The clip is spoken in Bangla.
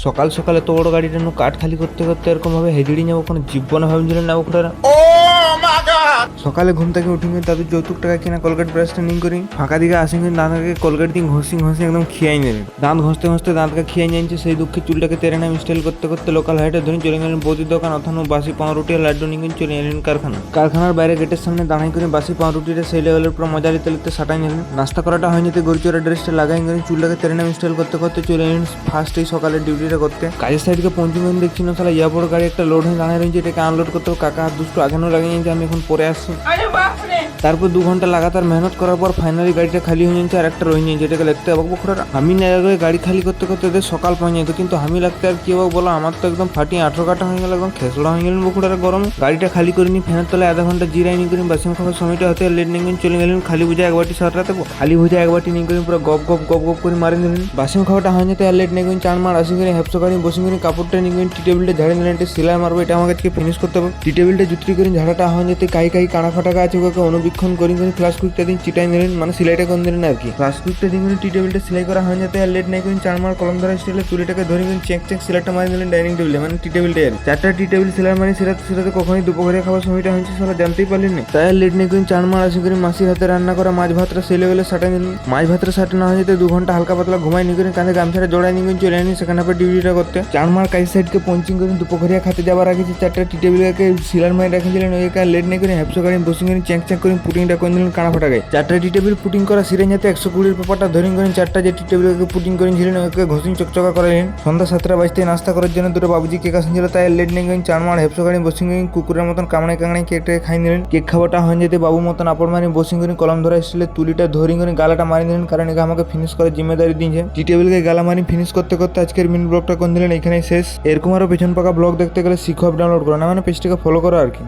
সকাল সকালে তো বড় গাড়িটা কাঠ খালি করতে করতে এরকম ভাবে হেজড়ি যাবো, কোনো জীবনে ভাবছিলেন না ওখানে। সকালে ঘুম থেকে উঠি তাদের যৌতুক টাকা কিনা কলগেট ব্রাশটা নিং করি, ফাঁকা দিকে আসি দাঁতকে কলগেট দিয়ে ঘষি ঘষি একদম খিয়াই নেবেন। দাঁত ঘষতে ঘষতে দাঁতকে খিয়াই নিয়েছে, সেই দুঃখে চুলটাকে তেরে নাম স্টাইল করতে করতে লোকাল হাইটে ধরে চলে গেলেন বৌদির দোকান, অথানো বাসি পাউরুটি আর লাড্ডু নিয়ে চলে এলেন কারখানার বাইরে গেটের সামনে দাঁড়াই করে বাসি পাউরুটিটা সেই লেভেলের পুরো মজা লিতে লিতে সাটাই নিলেন। নাস্তা করাটা হয়নি, গরুচোরা ড্রেসটা লাগাই করে চুলটাকে তেরে নাম স্টাইল করতে করতে চলে এলেন ফার্স্ট এই সকালের ডিউটিটা করতে। কাজের সাইডকে পৌঁছে গেলেন, দেখছি না সালা ইয়াবড় গাড়ি একটা লোড হয়ে দাঁড়ায় রয়েছে, এটাকে আনলোড করতে কাকা হাত দুষ্টু আগানো লাগিয়ে নিয়েছে, আমি এখন পরে আসছি। তারপর 2 ঘন্টা লাগাতার মেহনত করার পর ফাইনালি গাড়িটা খালি হয়ে যাচ্ছে আর একটা রয়ে নিয়েছে, যেটাকে লিখতে হবে বকরা। আমি না গেলে গাড়ি খালি করতে করতে সকাল পাই যেত, কিন্তু আমি লাগতে আর কি বলো, আমার তো একদম ফাটিয়ে 18 কাটা হয়ে গেল, একদম খেসড়া হয়ে গেলেন বকুড়ার গরম। গাড়িটা খালি করে নি ফ্যানের তলায় আধা ঘন্টা জিরাই নি করি, বাসন খাওয়ার সময়টা হতে লেট নিয়ে চলে গেলেন। খালি বুঝে এক বাটি সারাতে খালি বুঝে এক বাটি নিয়ে করে পুরো গপ গপ গপ গপ করে মারি দিলেন। বাসন খাওয়াটা হয়ে যেতে আর লেট নিয়ে চান মার আসি করে হেপসো গাড়ি বসে করে কাপড়টা নিয়ে টি টেবিলটা ঝাড়ে নিলেন, সেলাই মারবো, এটা আমাকে ফিনিশ করতে হবে। টি টেবিলটা জুতরি করে ঝাড়াটা হয়ে যেতে কাই কানা ফাটাকা আছে, ওকে অনুবীক্ষণ করি ফ্লাশ কুইকটা দিন চিটাই নিলেন, মানে সিলাইটা করে দিলেন আর কি। ফ্লাশ কুইকটা দিন টি টেবিলটা সেলাই করা হয়ে যেতে আর লেট নাই করে চার মার কলম ধরা স্টাইলে চুরিটাকে ধরে করে চেক সিলাইটা মারি দিলেন ডাইনিং টেবিলে, মানে টি টেবিলটা। 4টা টি টেবিল সেলাই মানে সেটাতে কখনোই দুপুরে খাবার সময়টা হয়েছে সেটা জানতেই পারলেন না। তাই লেট নেই করে চার মার আসি করে মাসির হাতে রান্না করা মাছ ভাতটা সেই লেভেলে সাটাই নিলেন। মাছ ভাতটা সাটানো হয়ে যেতে 2 ঘন্টা হালকা পাতলা ঘুমাই নি করে কাঁধে গামছাটা জড়াই নিয়ে চলে আনি সেখানে আবার ডিউটিটা করতে। চার মার কাজ সাইডকে পঞ্চিং করে দুপুরিয়া খাতে যাবার আগে 4টা টি টেবিলকে সিলার মারি রেখেছিলেন, ওই লেট নেই করে হ্যাপসো গাড়ি বসে করে চেক করে পুটিংটা করে দিলেন কানা ফাটা গায়ে। 4টা টি টেবিল পুটিং করা সিরে যাতে 120 পেপারটা ধরিং করেন, 4টা যে টি টেবিলকে পুটিং করেছিলেন ওকে ঘষিং চকচকা করালেন। সন্ধ্যা 7টা বাজতে নাস্তা করার জন্য 2টো বাবুজি কেক আসছিল, তাই লেট নেই করে চার মার হ্যাপসো গাড়ি বসে করে কুকুরের মতন কামড়াই কেকটাকে খাই নিলেন। কেক খাওয়াটা হয়ে যেতে বাবু মতন আপড় মারি বসে করে কলম ধরা স্টিলে তুলিটা ধরিং করে গালাটা মারি দিলেন, কারণ একে আমাকে ফিনিশ করার জিম্মেদারি দিয়েছে। টি টেবিলকে গালা মারি ফিনিশ করতে করতে আজকের মিনি ব্লগটা করে দিলেন এখানেই শেষ। এরকম আরো পেছন পাকা ব্লগ দেখতে গেলে শিখো ডাউনলোড করো না, মানে পেজটাকে ফলো করো আর কি।